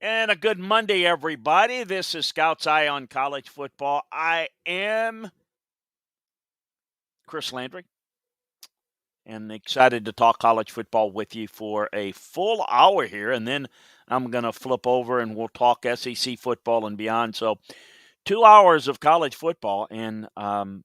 And a good Monday, everybody. This is Scout's Eye on College Football. I am Chris Landry and excited to talk college football with you for a full hour here. And then I'm going to flip over and we'll talk SEC football and beyond. So, 2 hours of college football and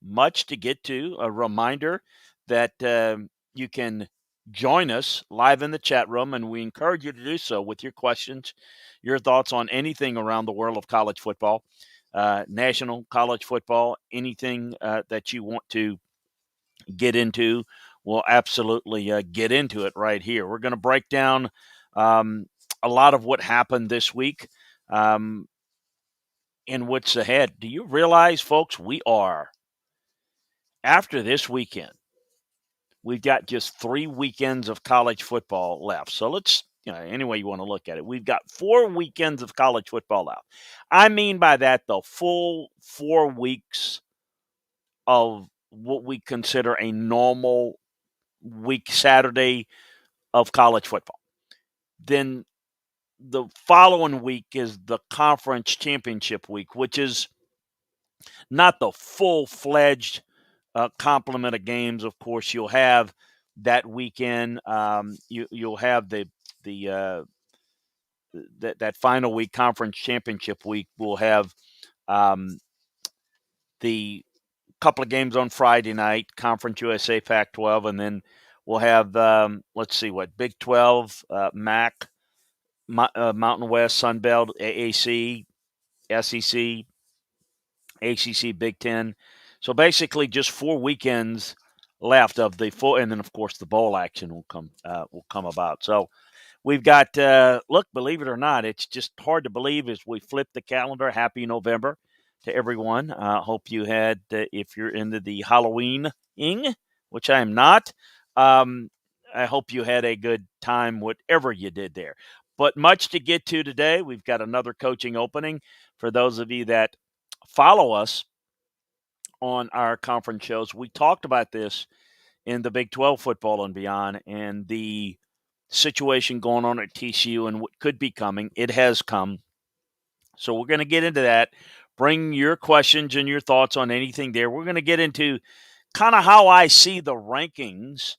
much to get to. A reminder that you can join us live in the chat room, and we encourage you to do so with your questions, your thoughts on anything around the world of college football, national college football, anything that you want to get into. We'll absolutely get into it right here. We're going to break down a lot of what happened this week. In what's ahead. Do you realize, folks, we are, after this weekend, we've got just 3 weekends of college football left. So let's, any way you want to look at it, we've got 4 weekends of college football left. I mean by that, the full 4 weeks of what we consider a normal week, Saturday of college football. Then the following week is the conference championship week, which is not the full-fledged complement of games. Of course, you'll have that weekend. You'll have that final week, conference championship week. We'll have the couple of games on Friday night, Conference USA, Pac-12, and then we'll have Big 12, MAC, Mountain West, Sun Belt, AAC, SEC, ACC, Big Ten. So basically, just 4 weekends left of the full, and then of course the bowl action will come about. So we've got believe it or not, it's just hard to believe as we flip the calendar. Happy November to everyone. Hope you had, if you're into the Halloween-ing, which I am not. I hope you had a good time, whatever you did there. But much to get to today. We've got another coaching opening for those of you that follow us on our conference shows. We talked about this in the Big 12 football and beyond, and the situation going on at TCU and what could be coming. It has come. So we're going to get into that. Bring your questions and your thoughts on anything there. We're going to get into kind of how I see the rankings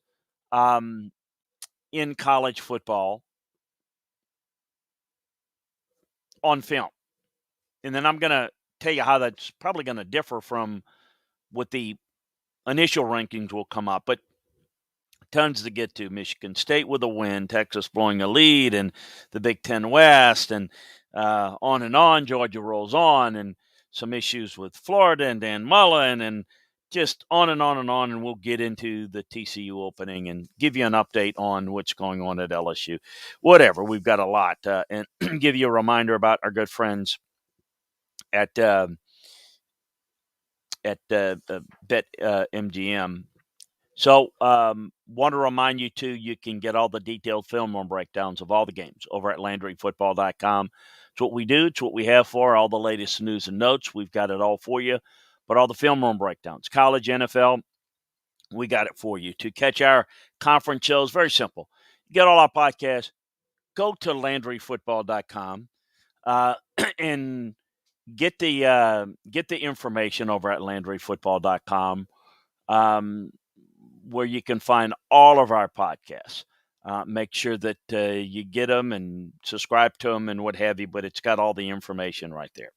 in college football on film. And then I'm going to tell you how that's probably going to differ from what the initial rankings will come up. But tons to get to. Michigan State with a win, Texas blowing a lead, and the Big Ten West, and on and on. Georgia rolls on, and some issues with Florida and Dan Mullen, and just on and on and on. And we'll get into the TCU opening and give you an update on what's going on at LSU. Whatever, we've got a lot, and give you a reminder about our good friends at Bet MGM. So, want to remind you, too, you can get all the detailed film room breakdowns of all the games over at LandryFootball.com. It's what we do. It's what we have for all the latest news and notes. We've got it all for you. But all the film room breakdowns, college, NFL, we got it for you. To catch our conference shows, very simple. You get all our podcasts, go to LandryFootball.com and get the information over at LandryFootball.com. Where you can find all of our podcasts. Make sure that you get them and subscribe to them and what have you, but it's got all the information right there.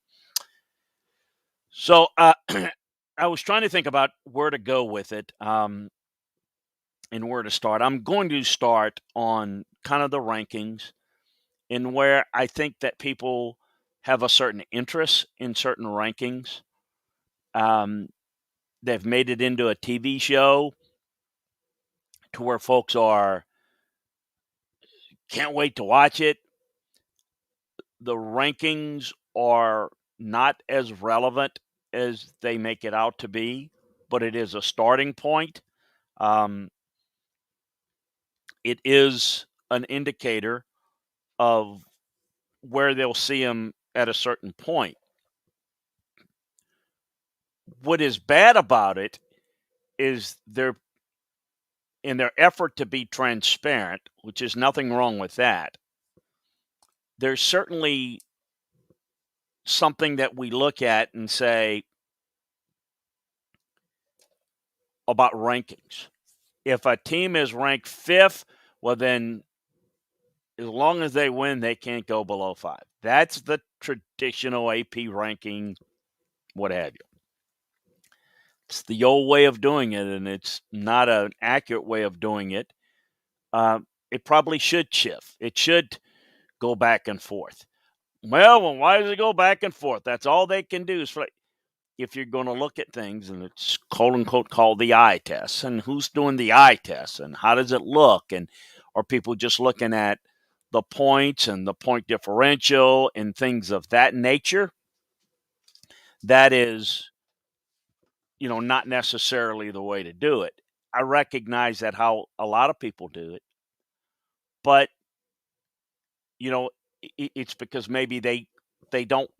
So I was trying to think about where to go with it and where to start. I'm going to start on kind of the rankings and where I think that people have a certain interest in certain rankings. They've made it into a TV show to where folks can't wait to watch it. The rankings are not as relevant as they make it out to be, but it is a starting point. It is an indicator of where they'll see them at a certain point. What is bad about it is in their effort to be transparent, which is nothing wrong with that, there's certainly something that we look at and say about rankings. If a team is ranked fifth, well, then as long as they win, they can't go below 5. That's the traditional AP ranking, what have you. It's the old way of doing it, and it's not an accurate way of doing it. It probably should shift. It should go back and forth. Well, why does it go back and forth? That's all they can do is if you're going to look at things, and it's quote unquote called the eye test, and who's doing the eye test, and how does it look, and are people just looking at the points and the point differential and things of that nature? That is, not necessarily the way to do it. I recognize that how a lot of people do it, but it's because maybe they don't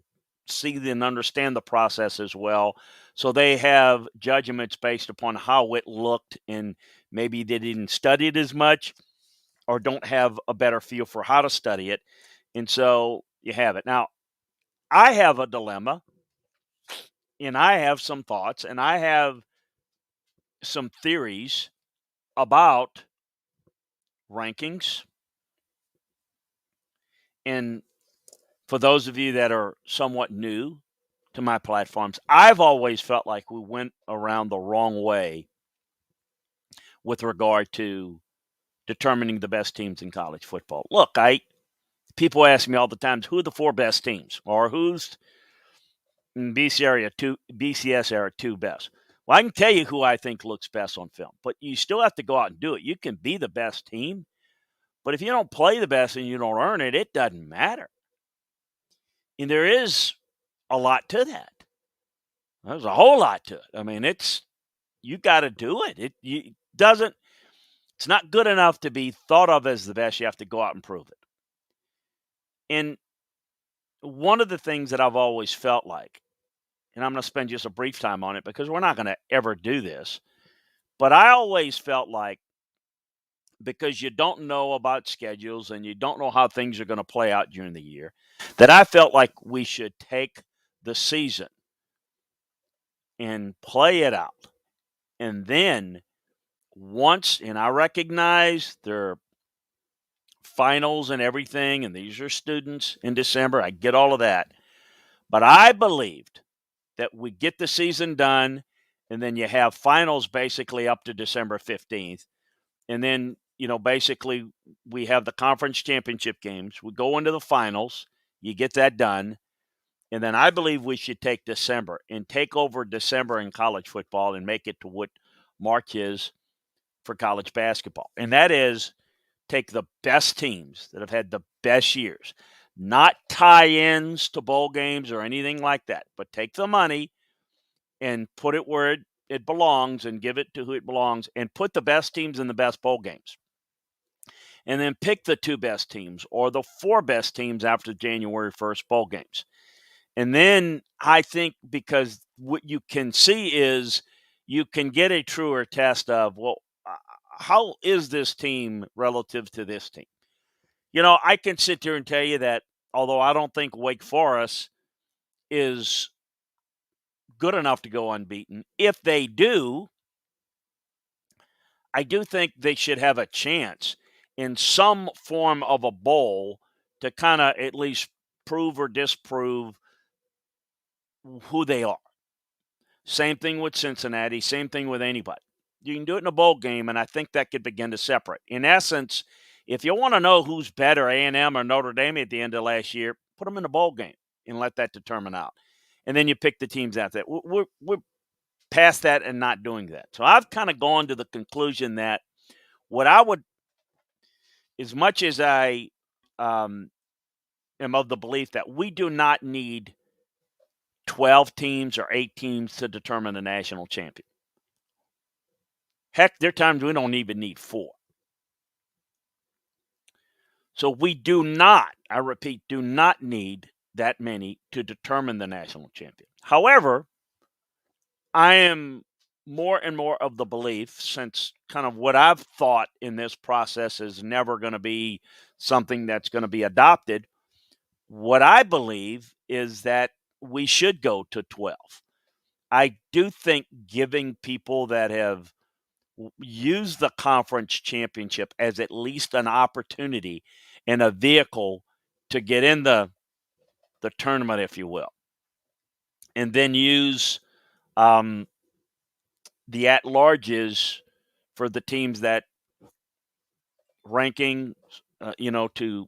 see and understand the process as well. So they have judgments based upon how it looked, and maybe they didn't study it as much or don't have a better feel for how to study it. And so you have it. Now, I have a dilemma, and I have some thoughts, and I have some theories about rankings. And for those of you that are somewhat new to my platforms, I've always felt like we went around the wrong way with regard to determining the best teams in college football. Look, people ask me all the time, who are the 4 best teams, or who's in BCS era 2 best. Well, I can tell you who I think looks best on film, but you still have to go out and do it. You can be the best team, but if you don't play the best and you don't earn it, it doesn't matter. And there is a lot to that. There's a whole lot to it. I mean, you got to do it. It's not good enough to be thought of as the best. You have to go out and prove it. And one of the things that I've always felt like, and I'm going to spend just a brief time on it because we're not going to ever do this, but I always felt like, because you don't know about schedules and you don't know how things are going to play out during the year, that I felt like we should take the season and play it out. And then and I recognize there are finals and everything, and these are students in December. I get all of that. But I believed that we get the season done, and then you have finals basically up to December 15th. And then, basically we have the conference championship games. We go into the finals. You get that done. And then I believe we should take December and take over December in college football and make it to what March is for college basketball. And that is take the best teams that have had the best years, not tie-ins to bowl games or anything like that, but take the money and put it where it belongs and give it to who it belongs and put the best teams in the best bowl games. And then pick the 2 best teams or the 4 best teams after January 1st bowl games. And then I think, because what you can see is you can get a truer test of, well, how is this team relative to this team? I can sit here and tell you that although I don't think Wake Forest is good enough to go unbeaten, if they do, I do think they should have a chance in some form of a bowl to kind of at least prove or disprove who they are. Same thing with Cincinnati, same thing with anybody. You can do it in a bowl game, and I think that could begin to separate. In essence, if you want to know who's better, A&M or Notre Dame at the end of last year, put them in a bowl game and let that determine out. And then you pick the teams out there. We're past that and not doing that. So I've kind of gone to the conclusion that what I would, as much as I am of the belief that we do not need 12 teams or 8 teams to determine a national champion. Heck, there are times we don't even need 4. So we do not, I repeat, do not need that many to determine the national champion. However, I am more and more of the belief, since kind of what I've thought in this process is never going to be something that's going to be adopted, What I believe is that we should go to 12. I do think giving people that have used the conference championship as at least an opportunity and a vehicle to get in the tournament, if you will, and then use um, the at-larges for the teams that ranking, to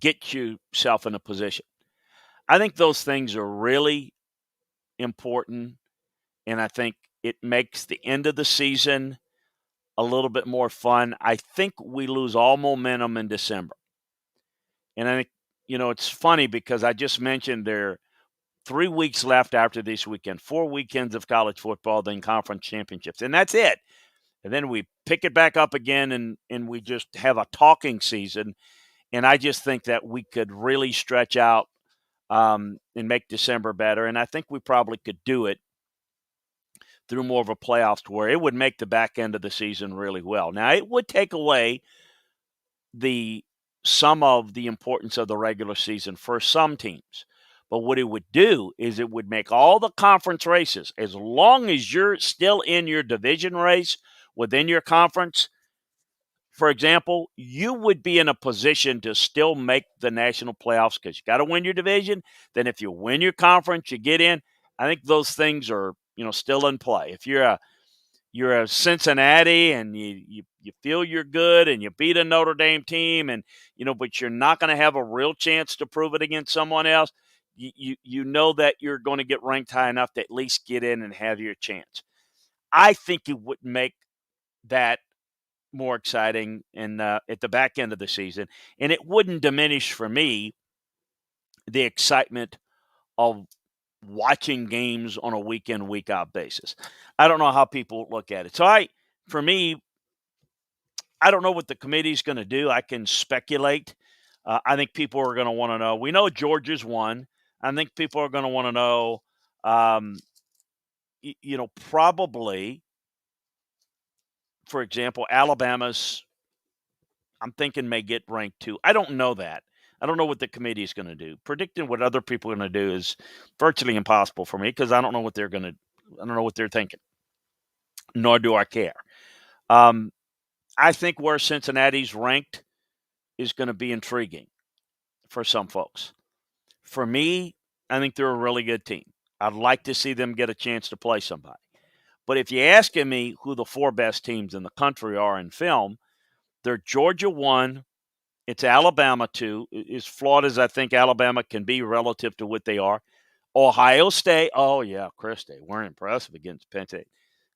get yourself in a position. I think those things are really important, and I think it makes the end of the season a little bit more fun. I think we lose all momentum in December. And I think, it's funny because I just mentioned there are 3 weeks left after this weekend, 4 weekends of college football, then conference championships. And that's it. And then we pick it back up again and we just have a talking season. And I just think that we could really stretch out and make December better. And I think we probably could do it through more of a playoffs to where it would make the back end of the season really well. Now, it would take away some of the importance of the regular season for some teams. But what it would do is it would make all the conference races, as long as you're still in your division race within your conference, for example, you would be in a position to still make the national playoffs because you got to win your division. Then if you win your conference, you get in. I think those things are, still in play. If you're a Cincinnati and you feel you're good and you beat a Notre Dame team and but you're not going to have a real chance to prove it against someone else, you know that you're going to get ranked high enough to at least get in and have your chance. I think it would make that more exciting at the back end of the season, and it wouldn't diminish for me the excitement of watching games on a week in, week out basis. I don't know how people look at it. So for me, I don't know what the committee's going to do. I can speculate. I think people are going to want to know. We know Georgia's won. I think people are going to want to know, probably, for example, Alabama's, I'm thinking, may get ranked 2. I don't know that. I don't know what the committee is going to do. Predicting what other people are going to do is virtually impossible for me because I don't know what they're going to. I don't know what they're thinking. Nor do I care. I think where Cincinnati's ranked is going to be intriguing for some folks. For me, I think they're a really good team. I'd like to see them get a chance to play somebody. But if you're asking me who the 4 best teams in the country are in film, they're Georgia 1, it's Alabama 2, as flawed as I think Alabama can be relative to what they are. Ohio State, oh yeah, Chris, they weren't impressive against Penn State.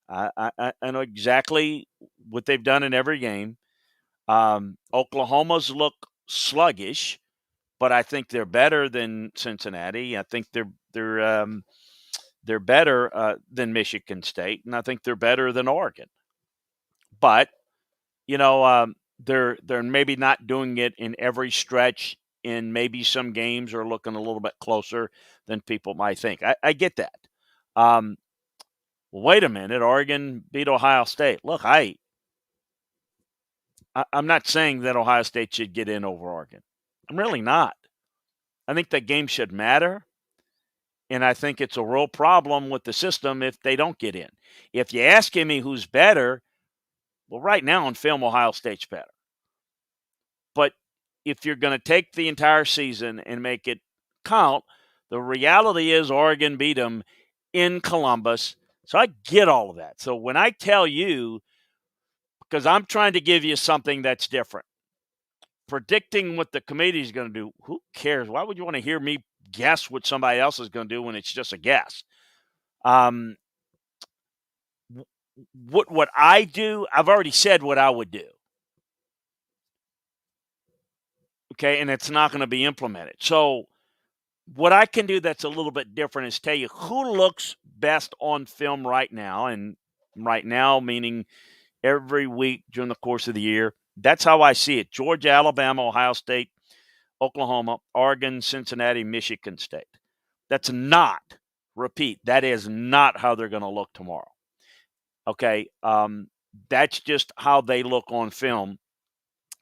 I know exactly what they've done in every game. Oklahoma's look sluggish, but I think they're better than Cincinnati. I think they're better than Michigan State, and I think they're better than Oregon. But they're maybe not doing it in every stretch. In maybe some games are looking a little bit closer than people might think. I get that. Wait a minute, Oregon beat Ohio State. Look, I'm not saying that Ohio State should get in over Oregon. I'm really not. I think that game should matter. And I think it's a real problem with the system if they don't get in. If you ask me who's better, well, right now on film, Ohio State's better. But if you're going to take the entire season and make it count, the reality is Oregon beat them in Columbus. So I get all of that. So when I tell you, because I'm trying to give you something that's different, predicting what the committee is going to do, who cares? Why would you want to hear me guess what somebody else is going to do when it's just a guess? What I do, I've already said what I would do. Okay, and it's not going to be implemented. So what I can do that's a little bit different is tell you who looks best on film right now, and right now meaning every week during the course of the year. That's how I see it. Georgia, Alabama, Ohio State, Oklahoma, Oregon, Cincinnati, Michigan State. That's not, repeat, that is not how they're going to look tomorrow. Okay, that's just how they look on film.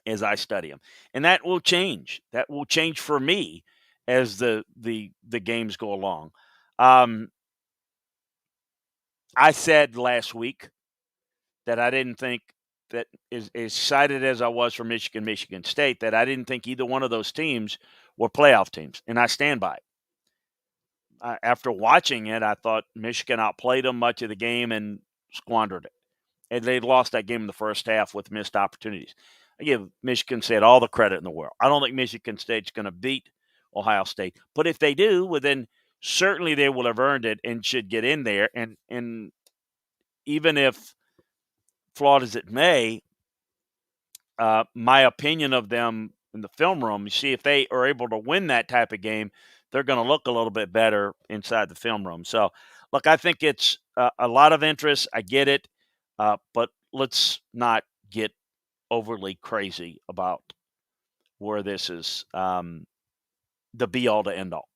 as I study them, and that will change. That will change for me as the games go along. Um, I said last week that I didn't think that as excited as I was for Michigan State, that I didn't think either one of those teams were playoff teams, and I stand by it. After watching it, I thought Michigan outplayed them much of the game and squandered it. And they lost that game in the first half with missed opportunities. I give Michigan State all the credit in the world. I don't think Michigan State's going to beat Ohio State, but if they do, well, then certainly they will have earned it and should get in there. And even if flawed as it may, my opinion of them in the film room, you see if they are able to win that type of game, they're going to look a little bit better inside the film room. So, look, I think it's a lot of interest. I get it, but let's not get overly crazy about where this is the be-all to end-all.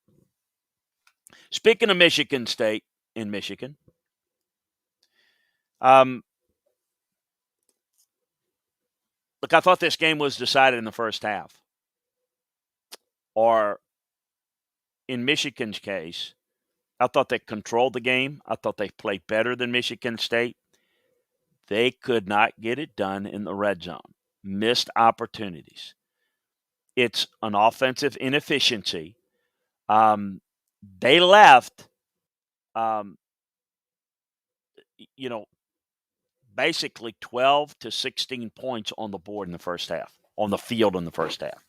Speaking of Michigan State in Michigan, look, I thought this game was decided in the first half. Or in Michigan's case, I thought they controlled the game. I thought they played better than Michigan State. They could not get it done in the red zone. Missed opportunities. It's an offensive inefficiency. They left, basically 12 to 16 points on the board in the first half, on the field in the first half.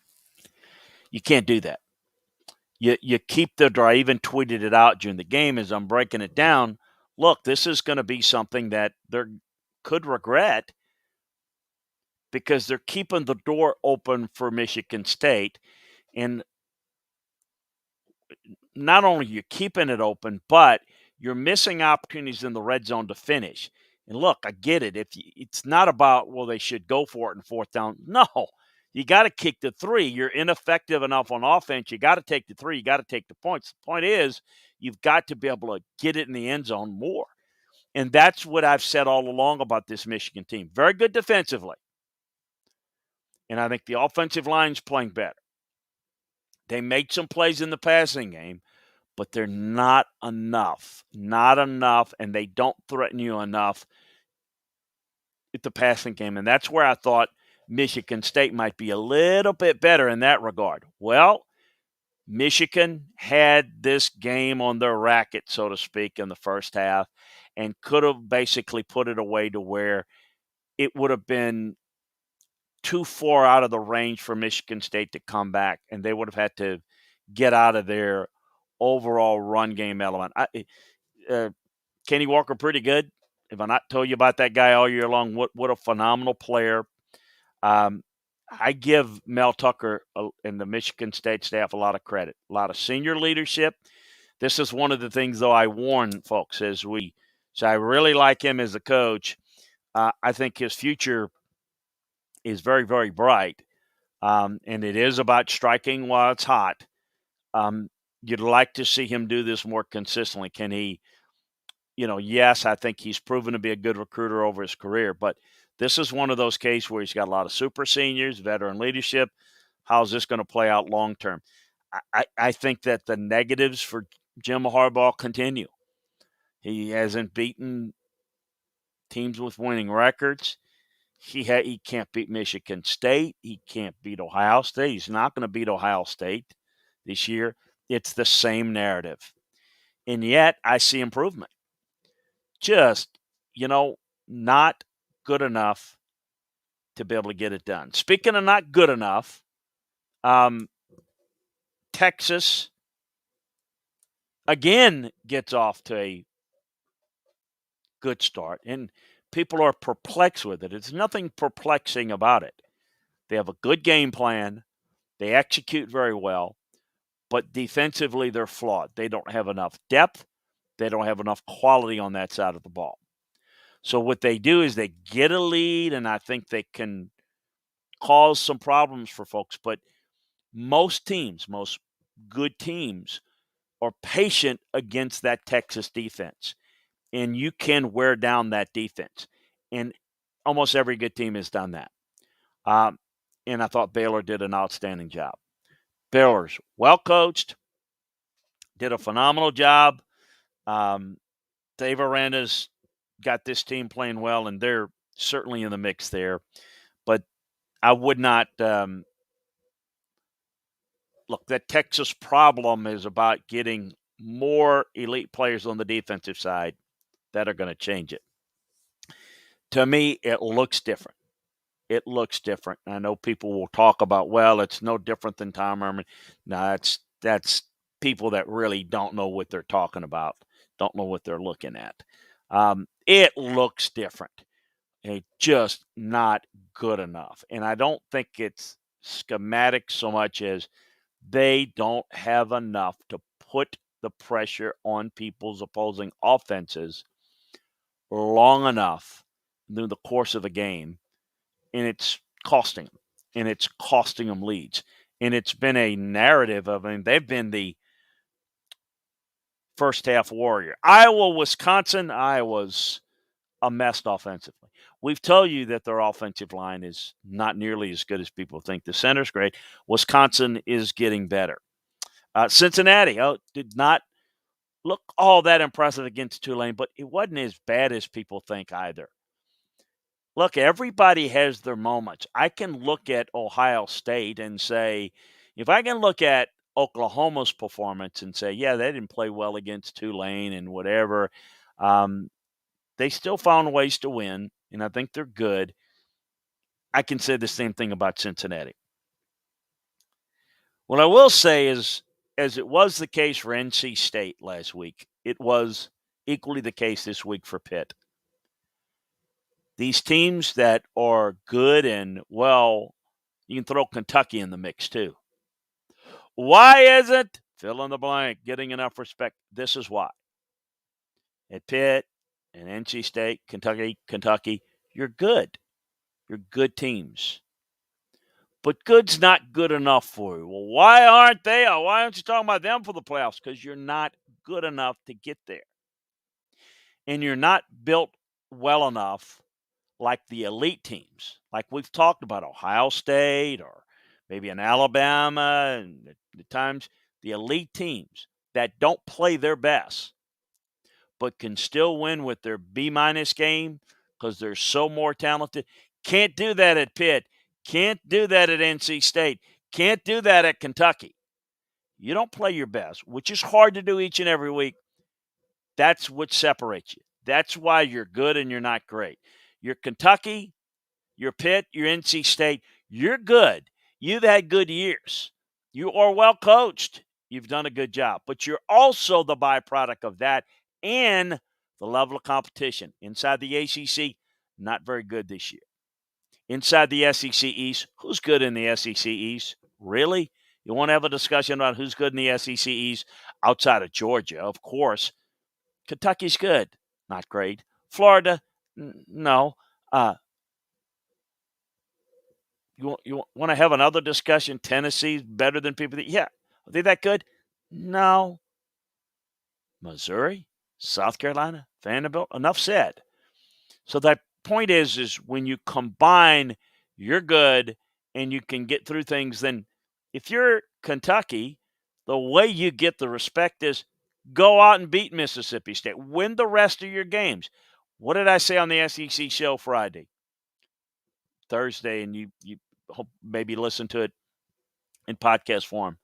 You can't do that. You keep the drive. I even tweeted it out during the game as I'm breaking it down. Look, this is going to be something that they could regret because they're keeping the door open for Michigan State. And not only are you keeping it open, but you're missing opportunities in the red zone to finish. And look, I get it. It's not about, well, they should go for it in fourth down. No, you got to kick the three. You're ineffective enough on offense. You got to take the three. You got to take the points. The point is, you've got to be able to get it in the end zone more. And that's what I've said all along about this Michigan team. Very good defensively. And I think the offensive line's playing better. They made some plays in the passing game, but they're not enough. Not enough, and they don't threaten you enough at the passing game. And that's where I thought Michigan State might be a little bit better in that regard. Well, Michigan had this game on their racket, so to speak, in the first half and could have basically put it away to where it would have been too far out of the range for Michigan State to come back, and they would have had to get out of their overall run game element. Kenny Walker, pretty good. If I not told you about that guy all year long, what a phenomenal player. I give Mel Tucker and the Michigan State staff a lot of credit, a lot of senior leadership. This is one of the things, though, I warn folks as we say I really like him as a coach. I think his future is very, very bright, and it is about striking while it's hot. You'd like to see him do this more consistently. Can he, yes, I think he's proven to be a good recruiter over his career, but this is one of those cases where he's got a lot of super seniors, veteran leadership. How's this going to play out long term? I think that the negatives for Jim Harbaugh continue. He hasn't beaten teams with winning records. He can't beat Michigan State. He can't beat Ohio State. He's not going to beat Ohio State this year. It's the same narrative. And yet I see improvement. Just, not good enough to be able to get it done. Speaking of not good enough, Texas again gets off to a good start. And people are perplexed with it. It's nothing perplexing about it. They have a good game plan. They execute very well. But defensively, they're flawed. They don't have enough depth. They don't have enough quality on that side of the ball. So what they do is they get a lead, and I think they can cause some problems for folks. But most good teams, are patient against that Texas defense. And you can wear down that defense. And almost every good team has done that. and I thought Baylor did an outstanding job. Baylor's well coached, did a phenomenal job. Dave Aranda's got this team playing well, and they're certainly in the mix there. But I would not look. That Texas problem is about getting more elite players on the defensive side that are going to change it. To me, it looks different. It looks different. I know people will talk about, well, it's no different than Tom Herman. No, that's people that really don't know what they're talking about, don't know what they're looking at. It looks different. It's just not good enough. And I don't think it's schematic so much as they don't have enough to put the pressure on people's opposing offenses long enough through the course of a game, and it's costing them, and it's costing them leads. And it's been a narrative of, I mean, they've been the first half warrior. Iowa's a mess offensively. We've told you that their offensive line is not nearly as good as people think. The center's great. Wisconsin is getting better. Cincinnati did not look all that impressive against Tulane, but it wasn't as bad as people think either. Look, everybody has their moments. I can look at Ohio State and say, if I can look at Oklahoma's performance and say, yeah, they didn't play well against Tulane and whatever, they still found ways to win, and I think they're good. I can say the same thing about Cincinnati. What I will say is, as it was the case for NC State last week, it was equally the case this week for Pitt. These teams that are good and, well, you can throw Kentucky in the mix too. Why isn't, fill in the blank, getting enough respect? This is why. At Pitt and NC State, Kentucky, you're good. You're good teams. But good's not good enough for you. Well, why aren't they? Why aren't you talking about them for the playoffs? Because you're not good enough to get there. And you're not built well enough like the elite teams, like we've talked about Ohio State or maybe in Alabama, and the times the elite teams that don't play their best but can still win with their B-minus game because they're so more talented. Can't do that at Pitt. Can't do that at NC State. Can't do that at Kentucky. You don't play your best, which is hard to do each and every week. That's what separates you. That's why you're good and you're not great. You're Kentucky, you're Pitt, you're NC State. You're good. You've had good years. You are well coached. You've done a good job. But you're also the byproduct of that and the level of competition. Inside the ACC, not very good this year. Inside the SEC East, who's good in the SEC East? Really? You want to have a discussion about who's good in the SEC East outside of Georgia, of course. Kentucky's good. Not great. Florida, no. You want to have another discussion? Tennessee's better than people think? Yeah. Are they that good? No. Missouri, South Carolina, Vanderbilt, enough said. So that point is when you combine you're good and you can get through things, then if you're Kentucky, the way you get the respect is go out and beat Mississippi State. Win the rest of your games. What did I say on the SEC show Thursday, and you hope maybe listen to it in podcast form.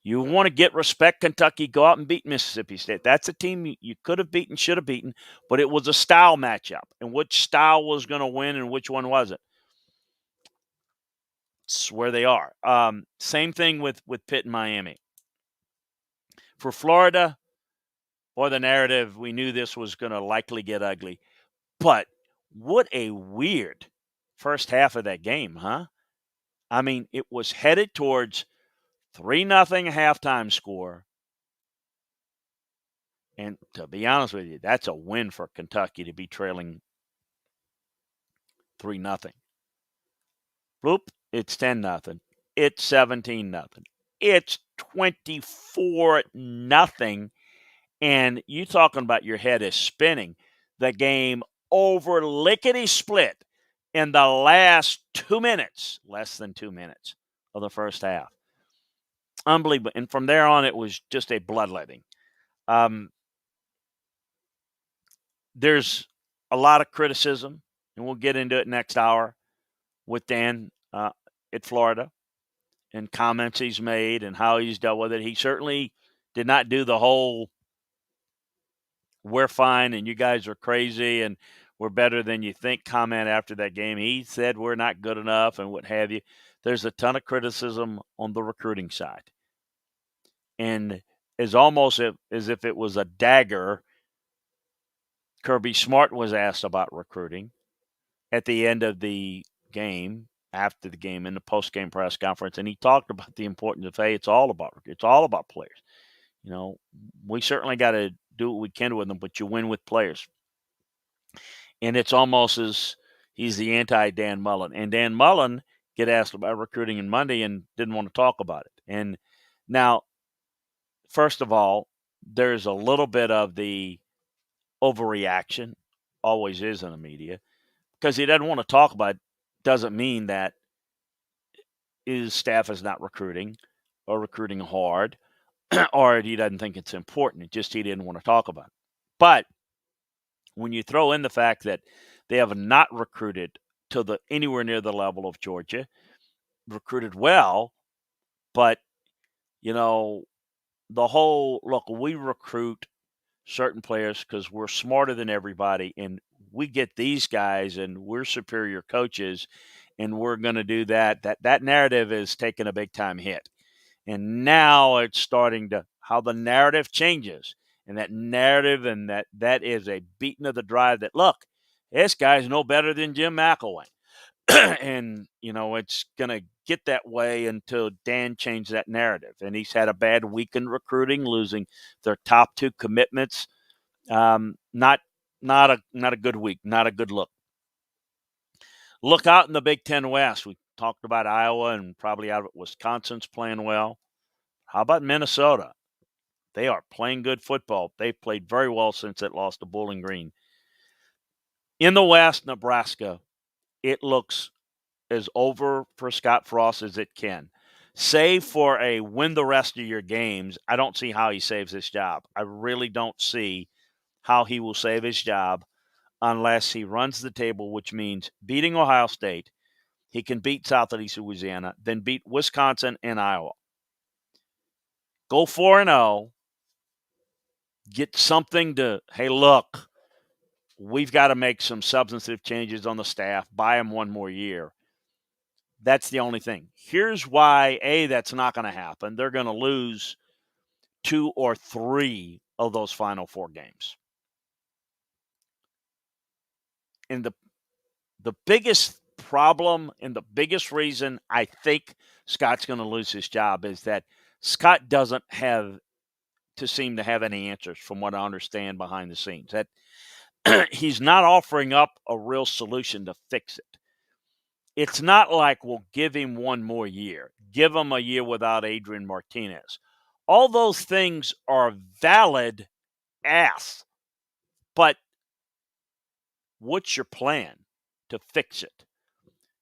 You want to get respect, Kentucky, go out and beat Mississippi State. That's a team you could have beaten, should have beaten, but it was a style matchup. And which style was going to win and which one wasn't? It's where they are. Same thing with Pitt and Miami. For Florida, or the narrative, we knew this was going to likely get ugly. But what a weird first half of that game, huh? I mean, it was headed towards 3-0 halftime score. And to be honest with you, that's a win for Kentucky to be trailing 3-0. Bloop, it's 10-0. It's 17-0. It's 24-0. And you talking about your head is spinning. The game over lickety split in the last 2 minutes, less than 2 minutes of the first half. Unbelievable. And from there on, it was just a bloodletting. Um, there's a lot of criticism, and we'll get into it next hour with Dan at Florida and comments he's made and how he's dealt with it. He certainly did not do the whole "we're fine and you guys are crazy and we're better than you think" comment after that game. He said we're not good enough and what have you. There's a ton of criticism on the recruiting side. And it's almost as if it was a dagger. Kirby Smart was asked about recruiting at the end of the game, after the game, in the post-game press conference, and he talked about the importance of, hey, it's all about players. You know, we certainly got to do what we can with them, but you win with players. And it's almost as he's the anti-Dan Mullen. And Dan Mullen get asked about recruiting on Monday and didn't want to talk about it. And now, first of all, there's a little bit of the overreaction, always is in the media, because he doesn't want to talk about it doesn't mean that his staff is not recruiting or recruiting hard or he doesn't think it's important. It's just he didn't want to talk about it. But when you throw in the fact that they have not recruited to the anywhere near the level of Georgia, recruited well, but you know, the whole look, we recruit certain players because we're smarter than everybody and we get these guys and we're superior coaches and we're going to do that. That narrative is taking a big time hit. And now it's starting to how the narrative changes. And that narrative and that is a beating of the drive that look, this guy's no better than Jim McElwain. And, you know, it's going to get that way until Dan changed that narrative. And he's had a bad week in recruiting, losing their top two commitments. Not a good week, not a good look. Look out in the Big Ten West. We talked about Iowa and probably out of it, Wisconsin's playing well. How about Minnesota? They are playing good football. They've played very well since it lost to Bowling Green. In the West, Nebraska, it looks as over for Scott Frost as it can. Save for a win the rest of your games, I don't see how he saves his job. I really don't see how he will save his job unless he runs the table, which means beating Ohio State. He can beat Southeast Louisiana, then beat Wisconsin and Iowa. Go 4-0. Get something to, hey, look, we've got to make some substantive changes on the staff, buy him one more year. That's the only thing. Here's why, A, that's not going to happen. They're going to lose 2 or 3 of those final 4 games. And the biggest problem and the biggest reason I think Scott's going to lose his job is that Scott doesn't seem to have any answers from what I understand behind the scenes. That he's not offering up a real solution to fix it. It's not like we'll give him one more year, give him a year without Adrian Martinez. All those things are valid asks, but what's your plan to fix it?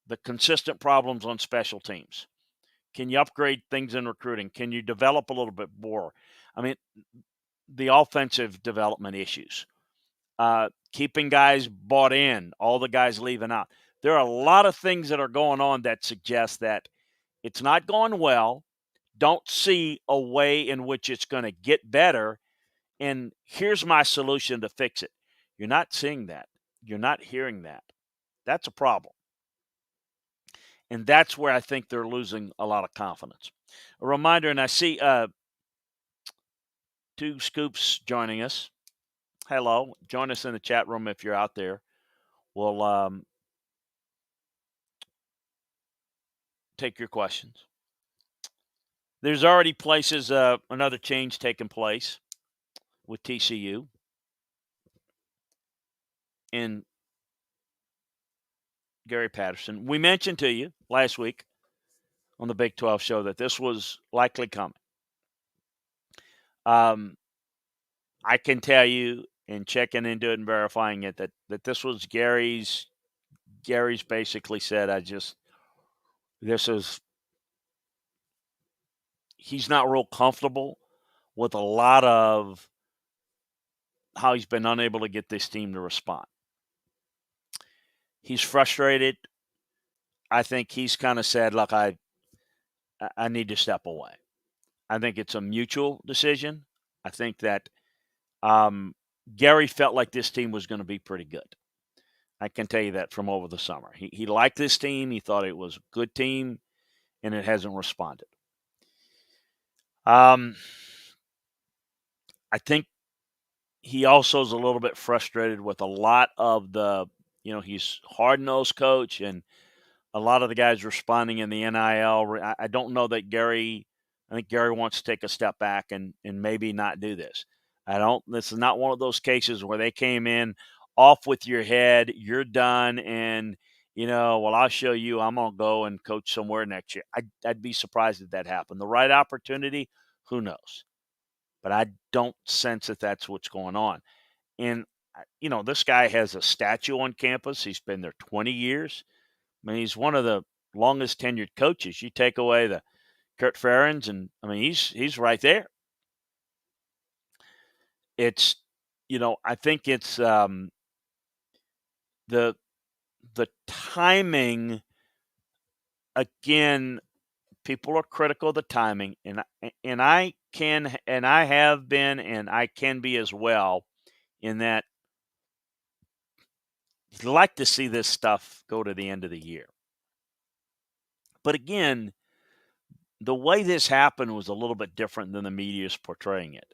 The consistent problems on special teams. Can you upgrade things in recruiting? Can you develop a little bit more? I mean, the offensive development issues. Keeping guys bought in, all the guys leaving out. There are a lot of things that are going on that suggest that it's not going well. Don't see a way in which it's going to get better. And here's my solution to fix it. You're not seeing that. You're not hearing that. That's a problem. And that's where I think they're losing a lot of confidence. A reminder, and I see 2 Scoops joining us. Hello. Join us in the chat room if you're out there. We'll take your questions. There's already places, another change taking place with TCU. And Gary Patterson. We mentioned to you last week on the Big 12 show that this was likely coming. I can tell you, in checking into it and verifying it, that this was Gary's Gary's basically said, he's not real comfortable with a lot of how he's been unable to get this team to respond. He's frustrated. I think he's kind of said, look, I need to step away. I think it's a mutual decision. I think that Gary felt like this team was going to be pretty good. I can tell you that from over the summer. He liked this team. He thought it was a good team, and it hasn't responded. I think he also is a little bit frustrated with a lot of he's hard-nosed coach, and a lot of the guys responding in the NIL. I don't know that I think Gary wants to take a step back and maybe not do this. This is not one of those cases where they came in off with your head, you're done, and, well, I'll show you, I'm going to go and coach somewhere next year. I'd be surprised if that happened. The right opportunity, who knows? But I don't sense that that's what's going on. And, this guy has a statue on campus. He's been there 20 years. I mean, he's one of the longest tenured coaches. You take away the Kurt Ferentz, and I mean, he's right there. It's, I think it's the timing. Again, people are critical of the timing, and I have been, and I can be as well, in that you'd like to see this stuff go to the end of the year. But again, the way this happened was a little bit different than the media is portraying it.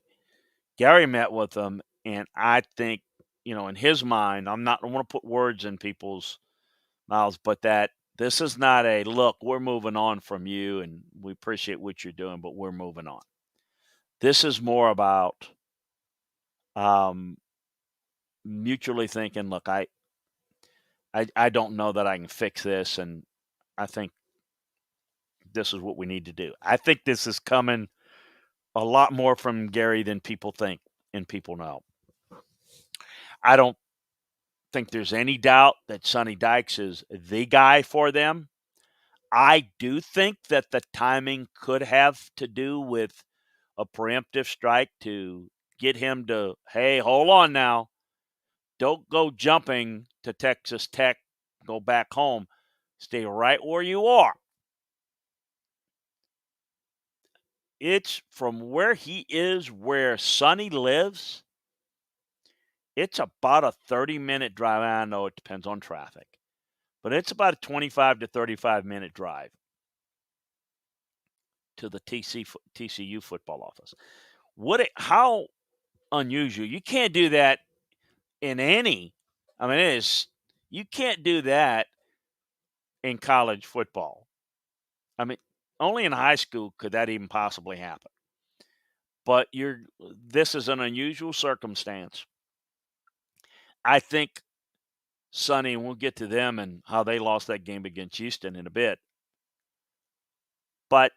Gary met with them, and I think, in his mind, I want to put words in people's mouths, but that this is not a, look, we're moving on from you, and we appreciate what you're doing, but we're moving on. This is more about mutually thinking, look, I don't know that I can fix this, and I think this is what we need to do. I think this is coming a lot more from Gary than people think and people know. I don't think there's any doubt that Sonny Dykes is the guy for them. I do think that the timing could have to do with a preemptive strike to get him to, hey, hold on now. Don't go jumping to Texas Tech, go back home. Stay right where you are. It's from where he is, where Sonny lives. It's about a 30-minute drive. I know it depends on traffic, but it's about a 25 to 35-minute drive to the TCU football office. How unusual. You can't do that in any. I mean, you can't do that in college football. I mean, only in high school could that even possibly happen. But this is an unusual circumstance. I think Sonny, and we'll get to them and how they lost that game against Houston in a bit. But,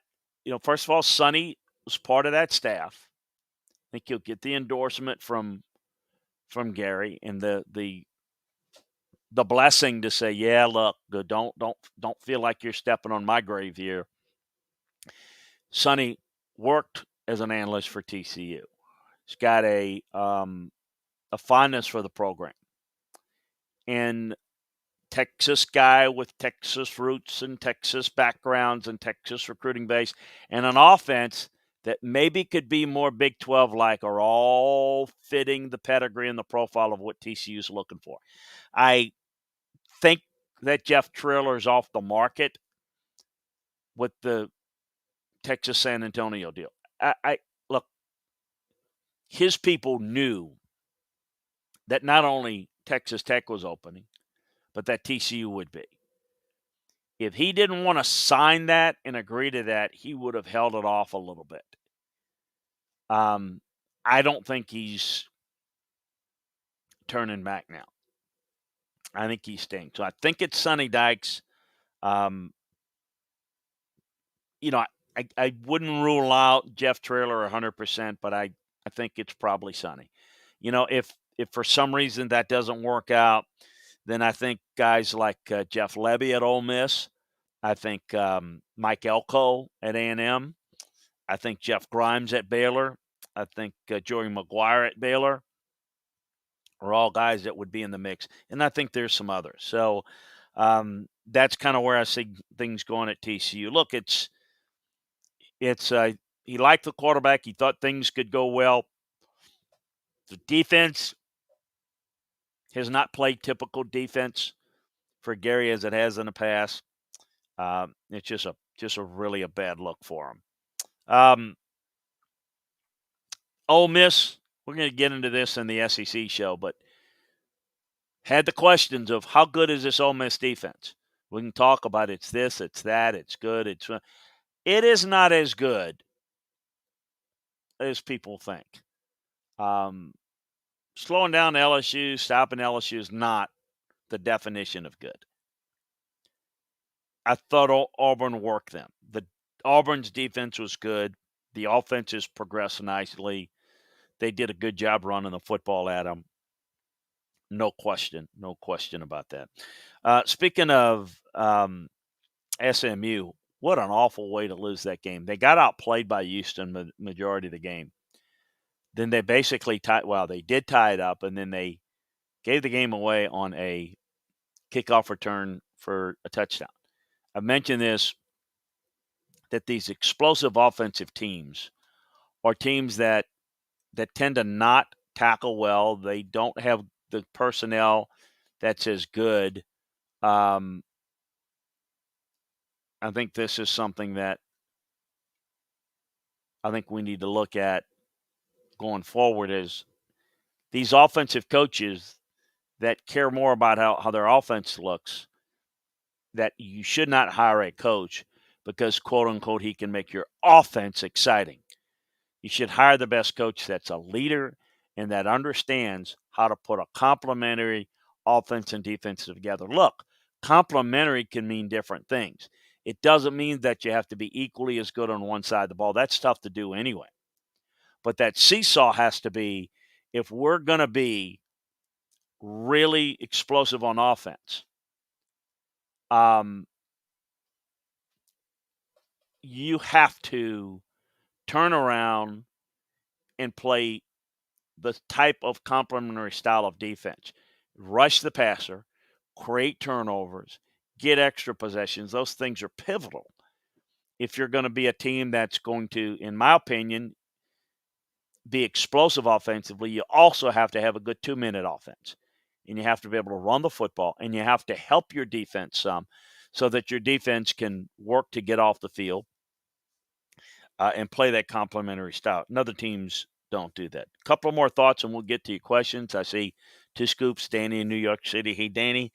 first of all, Sonny was part of that staff. I think he'll get the endorsement from Gary and the blessing to say, yeah, look, don't feel like you're stepping on my grave here. Sonny worked as an analyst for TCU. He's got a fondness for the program. And Texas guy with Texas roots and Texas backgrounds and Texas recruiting base and an offense that maybe could be more Big 12-like are all fitting the pedigree and the profile of what TCU is looking for. I think that Jeff Triller is off the market with the Texas San Antonio deal. Look, his people knew that not only Texas Tech was opening, but that TCU would be. If he didn't want to sign that and agree to that, he would have held it off a little bit. I don't think he's turning back now. I think he's staying. So I think it's Sonny Dykes. I wouldn't rule out Jeff Trailer 100%, but I think it's probably Sonny. If for some reason that doesn't work out, Then I think guys like Jeff Lebby at Ole Miss. I think Mike Elko at A&M. I think Jeff Grimes at Baylor. I think Joey McGuire at Baylor are all guys that would be in the mix. And I think there's some others. So that's kind of where I see things going at TCU. Look, it's he liked the quarterback. He thought things could go well. The defense has not played typical defense for Gary as it has in the past. It's just a really a bad look for him. Ole Miss, we're going to get into this in the SEC show, but had the questions of how good is this Ole Miss defense? We can talk about it's this, it's that, it's good, it is not as good as people think. Slowing down LSU, stopping LSU is not the definition of good. I thought Auburn worked them. Auburn's defense was good. The offenses progressed nicely. They did a good job running the football at them. No question about that. Speaking of SMU, what an awful way to lose that game. They got outplayed by Houston majority of the game. Then they basically they did tie it up, and then they gave the game away on a kickoff return for a touchdown. I've mentioned this, that these explosive offensive teams are teams that tend to not tackle well. They don't have the personnel that's as good. I think this is something that I think we need to look at going forward, is these offensive coaches that care more about how their offense looks, that you should not hire a coach because, quote unquote, he can make your offense exciting. You should hire the best coach that's a leader and that understands how to put a complementary offense and defense together. Look, complementary can mean different things. It doesn't mean that you have to be equally as good on one side of the ball. That's tough to do anyway. But that seesaw has to be, if we're going to be really explosive on offense, you have to turn around and play the type of complementary style of defense. Rush the passer, create turnovers, get extra possessions. Those things are pivotal if you're going to be a team that's going to, in my opinion, be explosive offensively. You also have to have a good 2-minute offense, and you have to be able to run the football, and you have to help your defense some so that your defense can work to get off the field and play that complementary style. And other teams don't do that. A couple more thoughts, and we'll get to your questions. I see Two Scoops, Danny in New York City. Hey, Danny,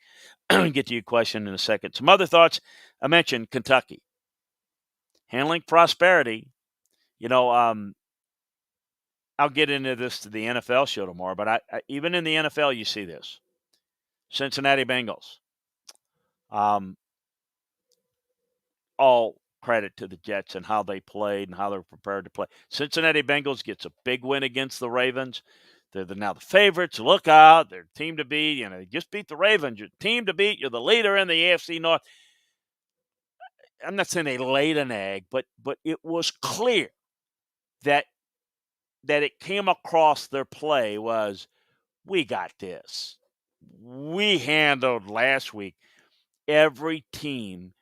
get to your question in a second. Some other thoughts. I mentioned Kentucky. Handling prosperity. I'll get into this to the NFL show tomorrow, but I even in the NFL, you see this. Cincinnati Bengals. All credit to the Jets and how they played and how they're prepared to play. Cincinnati Bengals gets a big win against the Ravens. They're now the favorites. Look out. They're the team to beat. They just beat the Ravens. You're the team to beat. You're the leader in the AFC North. I'm not saying they laid an egg, but it was clear that it came across their play was, we got this. We handled last week every team,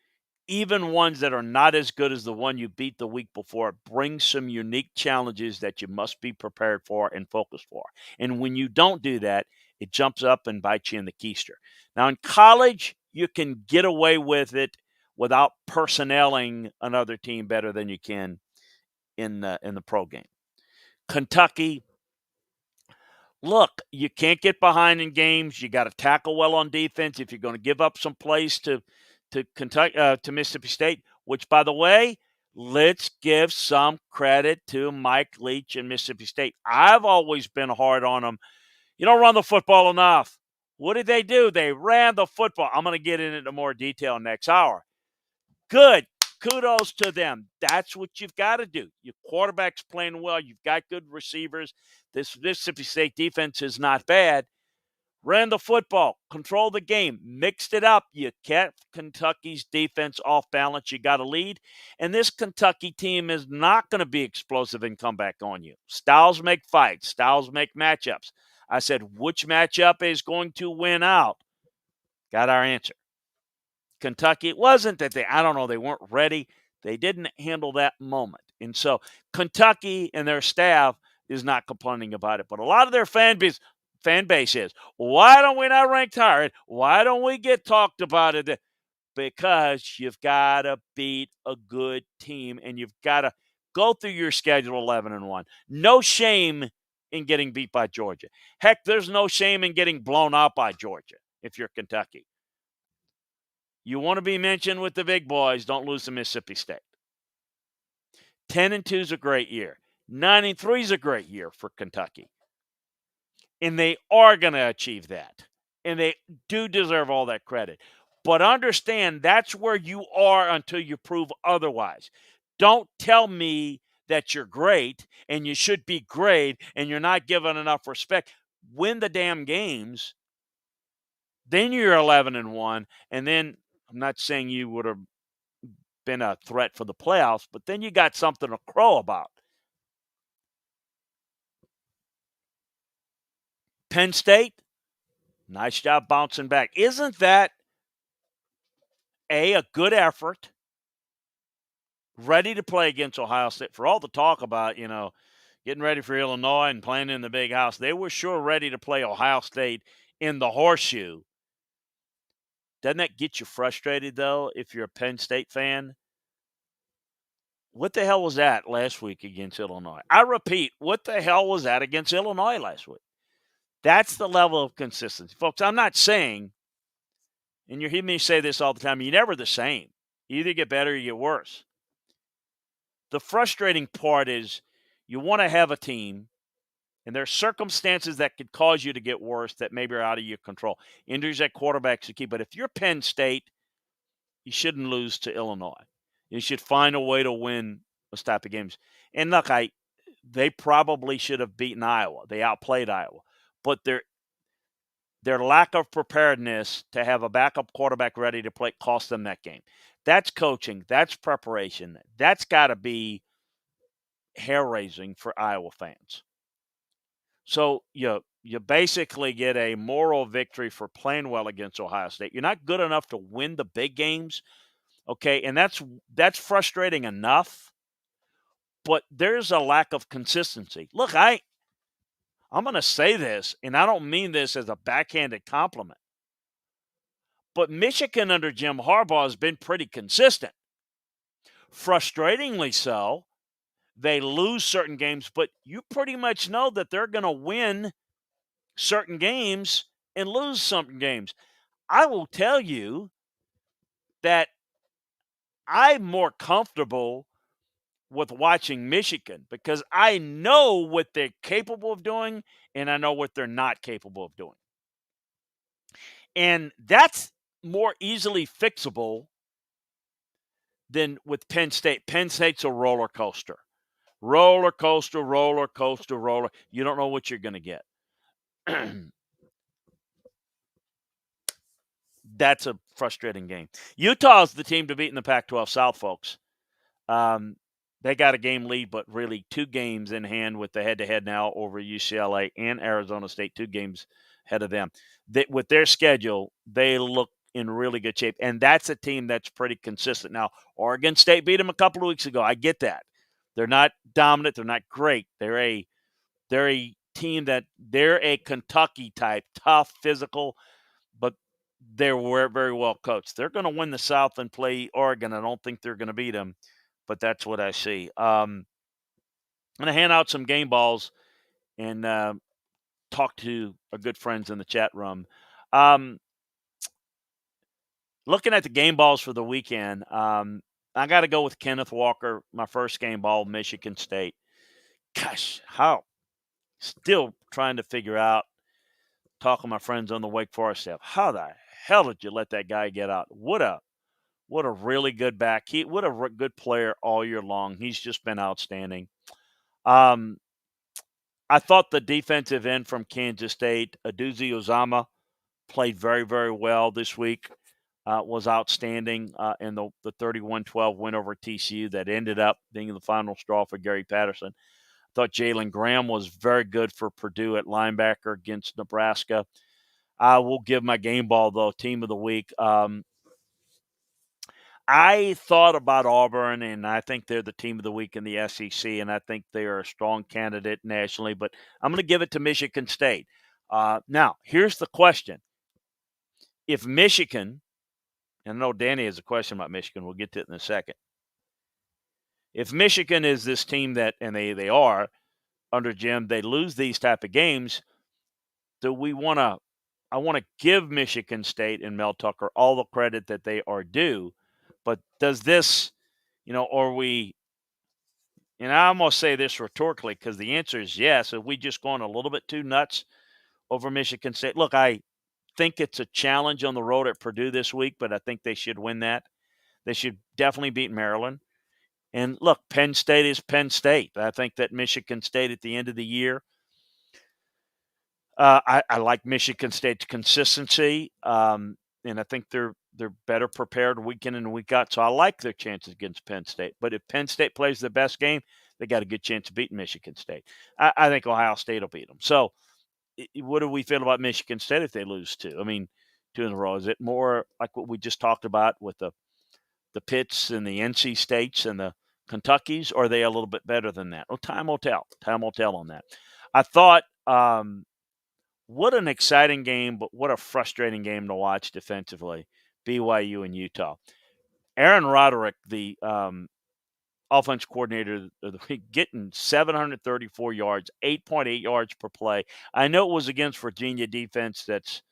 even ones that are not as good as the one you beat the week before, brings some unique challenges that you must be prepared for and focused for. And when you don't do that, it jumps up and bites you in the keister. Now, in college, you can get away with it without personnelling another team better than you can in the pro game. Kentucky, look, you can't get behind in games. You got to tackle well on defense if you're going to give up some plays to Kentucky, to Mississippi State, which, by the way, let's give some credit to Mike Leach and Mississippi State. I've always been hard on them. You don't run the football enough. What did they do? They ran the football. I'm going to get into more detail next hour. Good. Kudos to them. That's what you've got to do. Your quarterback's playing well. You've got good receivers. This Mississippi State defense is not bad. ran the football, controlled the game, mixed it up. You kept Kentucky's defense off balance. You got a lead. And this Kentucky team is not going to be explosive and come back on you. Styles make fights, styles make matchups. I said, which matchup is going to win out? Got our answer. Kentucky, it wasn't that they weren't ready. They didn't handle that moment. And so Kentucky and their staff is not complaining about it. But a lot of their fan base is, why don't we not rank higher? Why don't we get talked about it? Because you've got to beat a good team and you've got to go through your schedule 11-1. No shame in getting beat by Georgia. Heck, there's no shame in getting blown out by Georgia if you're Kentucky. You want to be mentioned with the big boys, don't lose to Mississippi State. 10-2 is a great year. 9-3 is a great year for Kentucky. And they are going to achieve that. And they do deserve all that credit. But understand that's where you are until you prove otherwise. Don't tell me that you're great and you should be great and you're not given enough respect. Win the damn games. Then you're 11-1. And then I'm not saying you would have been a threat for the playoffs, but then you got something to crow about. Penn State, nice job bouncing back. Isn't that a good effort? Ready to play against Ohio State. For all the talk about, getting ready for Illinois and playing in the big house, they were sure ready to play Ohio State in the horseshoe. Doesn't that get you frustrated, though, if you're a Penn State fan? What the hell was that last week against Illinois? I repeat, what the hell was that against Illinois last week? That's the level of consistency. Folks, I'm not saying, and you hear me say this all the time, you're never the same. You either get better or you get worse. The frustrating part is you want to have a team, and there are circumstances that could cause you to get worse that maybe are out of your control. Injuries at quarterback's the key. But if you're Penn State, you shouldn't lose to Illinois. You should find a way to win those type of games. And look, they probably should have beaten Iowa. They outplayed Iowa. But their lack of preparedness to have a backup quarterback ready to play cost them that game. That's coaching. That's preparation. That's got to be hair-raising for Iowa fans. So you basically get a moral victory for playing well against Ohio State. You're not good enough to win the big games, okay? And that's frustrating enough, but there's a lack of consistency. Look, I'm going to say this, and I don't mean this as a backhanded compliment, but Michigan under Jim Harbaugh has been pretty consistent. Frustratingly so. They lose certain games, but you pretty much know that they're going to win certain games and lose certain games. I will tell you that I'm more comfortable with watching Michigan because I know what they're capable of doing and I know what they're not capable of doing. And that's more easily fixable than with Penn State. Penn State's a roller coaster. Roller coaster, roller coaster, roller. You don't know what you're going to get. That's a frustrating game. Utah's the team to beat in the Pac-12 South, folks. They got a game lead, but really 2 games in hand with the head-to-head now over UCLA and Arizona State, 2 games ahead of them. With their schedule, they look in really good shape, and that's a team that's pretty consistent. Now, Oregon State beat them a couple of weeks ago. I get that. They're not dominant. They're not great. They're a team they're a Kentucky type, tough, physical, but they're very well coached. They're going to win the South and play Oregon. I don't think they're going to beat them, but that's what I see. I'm going to hand out some game balls and talk to our good friends in the chat room. Looking at the game balls for the weekend, I got to go with Kenneth Walker, my first game ball, Michigan State. Gosh, still trying to figure out, talking to my friends on the Wake Forest staff, how the hell did you let that guy get out? What a really good back. What a good player all year long. He's just been outstanding. I thought the defensive end from Kansas State, Aduzi Ozama, played very, very well this week. Was outstanding in the 31-12 win over TCU that ended up being the final straw for Gary Patterson. I thought Jalen Graham was very good for Purdue at linebacker against Nebraska. I will give my game ball, though, team of the week. I thought about Auburn, and I think they're the team of the week in the SEC, and I think they are a strong candidate nationally, but I'm going to give it to Michigan State. Now, here's the question. If Michigan, and I know Danny has a question about Michigan, we'll get to it in a second. If Michigan is this team that, and they are, under Jim, they lose these type of games, do we want to, I want to give Michigan State and Mel Tucker all the credit that they are due, but does this, are we, and I almost say this rhetorically because the answer is yes. Are we just going a little bit too nuts over Michigan State? Look, I think it's a challenge on the road at Purdue this week, but I think they should win that. They should definitely beat Maryland. And look, Penn State is Penn State. I think that Michigan State at the end of the year, I like Michigan State's consistency, and I think they're better prepared week in and week out. So I like their chances against Penn State. But if Penn State plays the best game, they got a good chance of beating Michigan State. I think Ohio State will beat them. So what do we feel about Michigan State if they lose two? I mean, two in a row. Is it more like what we just talked about with the Pitts and the NC States and the Kentuckys, or are they a little bit better than that? Well, time will tell. Time will tell on that. I thought what an exciting game, but what a frustrating game to watch defensively, BYU and Utah. Aaron Roderick, the offense coordinator of the week, getting 734 yards, 8.8 yards per play. I know it was against Virginia defense that's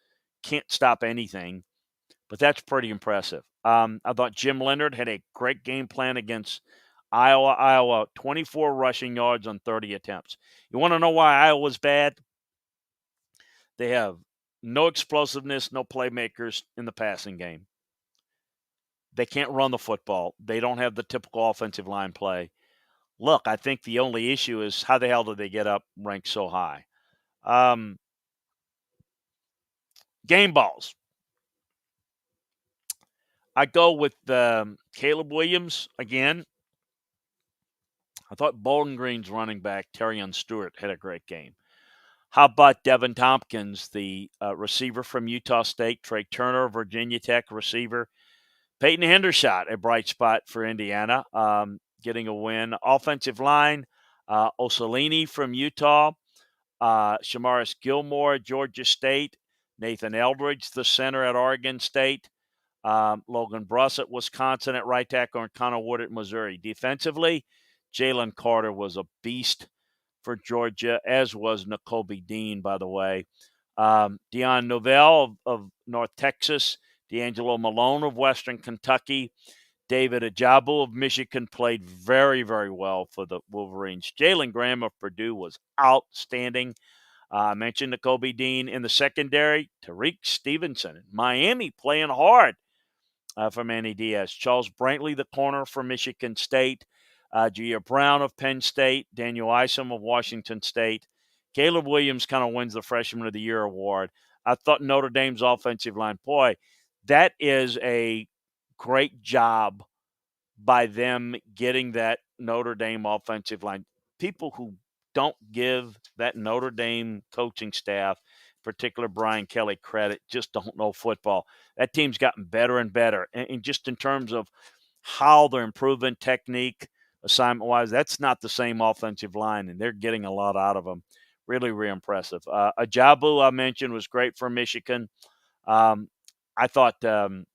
can't stop anything, but that's pretty impressive. I thought Jim Leonard had a great game plan against Iowa, 24 rushing yards on 30 attempts. You want to know why Iowa's bad? They have no explosiveness, no playmakers in the passing game. They can't run the football. They don't have the typical offensive line play. Look, I think the only issue is how the hell did they get up ranked so high? Game balls. I go with Caleb Williams again. I thought Bowling Green's running back, Terrion Stewart, had a great game. How about Devin Tompkins, the receiver from Utah State, Trey Turner, Virginia Tech receiver, Peyton Hendershot, a bright spot for Indiana, getting a win. Offensive line, Osalini from Utah, Shamaris Gilmore, Georgia State, Nathan Eldridge, the center at Oregon State, Logan Bruss at Wisconsin at right tackle, and Connor Wood at Missouri. Defensively, Jalen Carter was a beast for Georgia, as was Nakobe Dean, by the way. Dion Novell of North Texas, D'Angelo Malone of Western Kentucky, David Ajabu of Michigan played very, very well for the Wolverines. Jalen Graham of Purdue was outstanding. I mentioned Nakobe Dean in the secondary. Tariq Stevenson, Miami playing hard for Manny Diaz. Charles Brantley, the corner for Michigan State. Gia Brown of Penn State. Daniel Isom of Washington State. Caleb Williams kind of wins the Freshman of the Year award. I thought Notre Dame's offensive line, boy, that is a great job by them getting that Notre Dame offensive line. People who don't give that Notre Dame coaching staff, particular Brian Kelly, credit, just don't know football. That team's gotten better and better. And just in terms of how they're improving technique, assignment-wise, that's not the same offensive line, and they're getting a lot out of them. Really, really impressive. Ajabu, I mentioned, was great for Michigan. I thought, that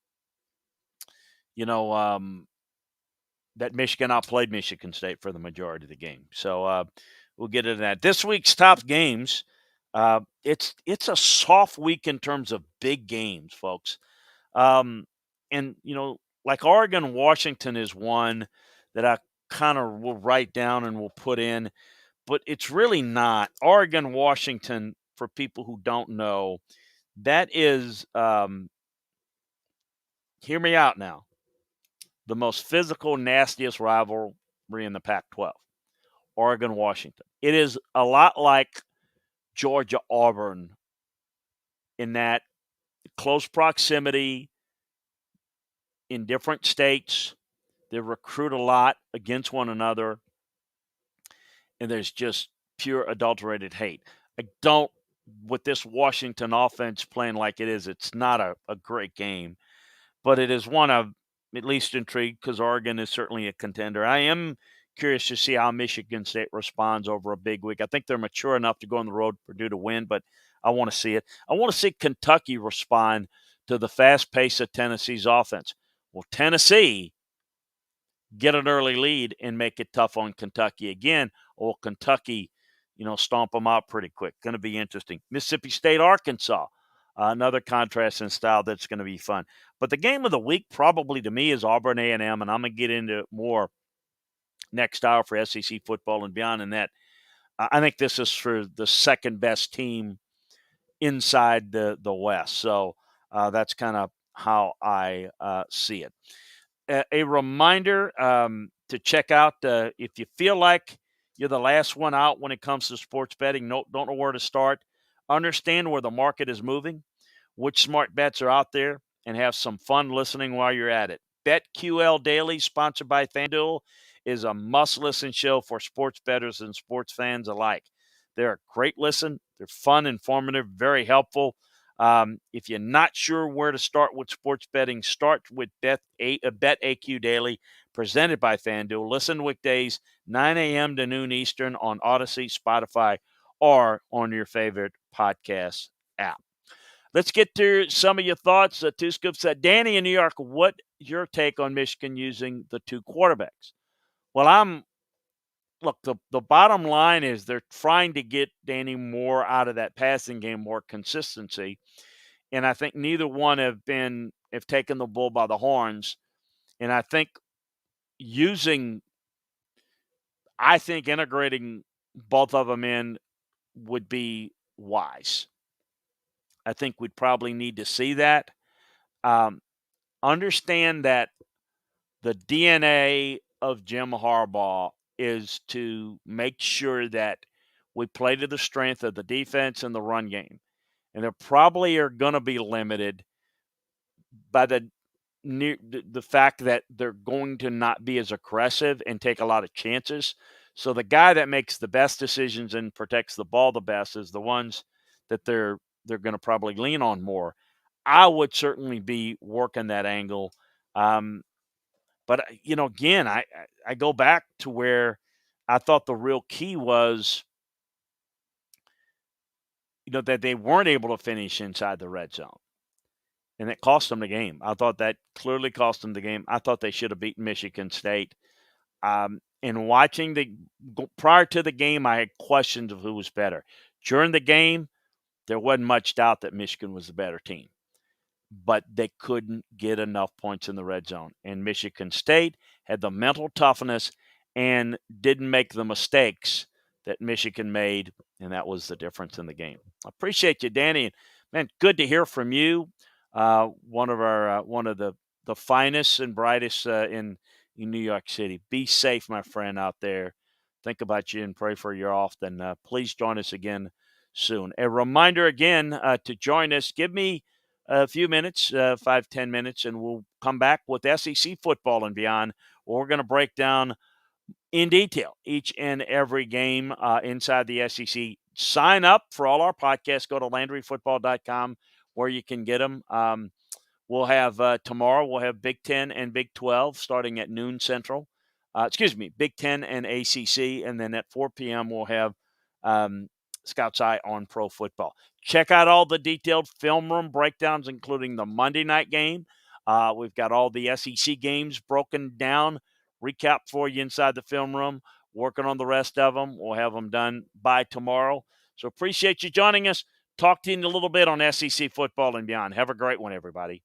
Michigan outplayed Michigan State for the majority of the game. So we'll get into that. This week's top games, it's a soft week in terms of big games, folks. And, like Oregon, Washington is one that I kind of will write down and will put in, but it's really not. Oregon, Washington, for people who don't know, that is, hear me out now, the most physical, nastiest rivalry in the Pac-12, Oregon, Washington. It is a lot like Georgia, Auburn in that close proximity in different states. They recruit a lot against one another, and there's just pure adulterated hate. I don't, with this Washington offense playing like it is, it's not a great game, but it is one of at least intrigued because Oregon is certainly a contender. I am curious to see how Michigan State responds over a big week. I think they're mature enough to go on the road for Purdue to win, but I want to see it. I want to see Kentucky respond to the fast pace of Tennessee's offense. Well, Tennessee get an early lead and make it tough on Kentucky again, or Kentucky, stomp them out pretty quick. Going to be interesting. Mississippi State, Arkansas, another contrast in style that's going to be fun. But the game of the week probably to me is Auburn A&M, and I'm going to get into more next hour for SEC football and beyond. And that I think this is for the second best team inside the West. So that's kind of how I see it. A reminder to check out if you feel like you're the last one out when it comes to sports betting, don't know where to start. Understand where the market is moving, which smart bets are out there, and have some fun listening while you're at it. BetQL Daily, sponsored by FanDuel, is a must-listen show for sports bettors and sports fans alike. They're a great listen. They're fun, informative, very helpful. If you're not sure where to start with sports betting, start with BetAQ Daily, presented by FanDuel. Listen weekdays, 9 a.m. to noon Eastern on Odyssey, Spotify, or on your favorite podcast app. Let's get to some of your thoughts. Two Scoops said, Danny in New York, what your take on Michigan using the two quarterbacks? Well, the bottom line is they're trying to get Danny more out of that passing game, more consistency. And I think neither one have taken the bull by the horns. And I think integrating both of them in would be wise. I think we'd probably need to see that. Understand that the DNA of Jim Harbaugh is to make sure that we play to the strength of the defense and the run game. And they probably are going to be limited by the fact that they're going to not be as aggressive and take a lot of chances. So the guy that makes the best decisions and protects the ball the best is the ones that they're going to probably lean on more. I would certainly be working that angle. But again, I go back to where I thought the real key was, that they weren't able to finish inside the red zone. And it cost them the game. I thought that clearly cost them the game. I thought they should have beaten Michigan State. And watching prior to the game, I had questions of who was better. During the game, there wasn't much doubt that Michigan was the better team. But they couldn't get enough points in the red zone. And Michigan State had the mental toughness and didn't make the mistakes that Michigan made, and that was the difference in the game. I appreciate you, Danny. Man, good to hear from you. One of the finest and brightest in New York City. Be safe, my friend, out there. Think about you and pray for you often. Please join us again soon. A reminder again to join us. Give me a few minutes, 5-10 minutes, and we'll come back with SEC football and beyond. We're going to break down in detail each and every game inside the SEC. Sign up for all our podcasts. Go to LandryFootball.com where you can get them. We'll have tomorrow, we'll have Big 10 and Big 12 starting at noon Central. Big 10 and ACC. And then at 4 p.m., we'll have Scout's Eye on Pro Football. Check out all the detailed film room breakdowns, including the Monday night game. We've got all the SEC games broken down, recap for you inside the film room, working on the rest of them. We'll have them done by tomorrow. So appreciate you joining us. Talk to you in a little bit on SEC football and beyond. Have a great one, everybody.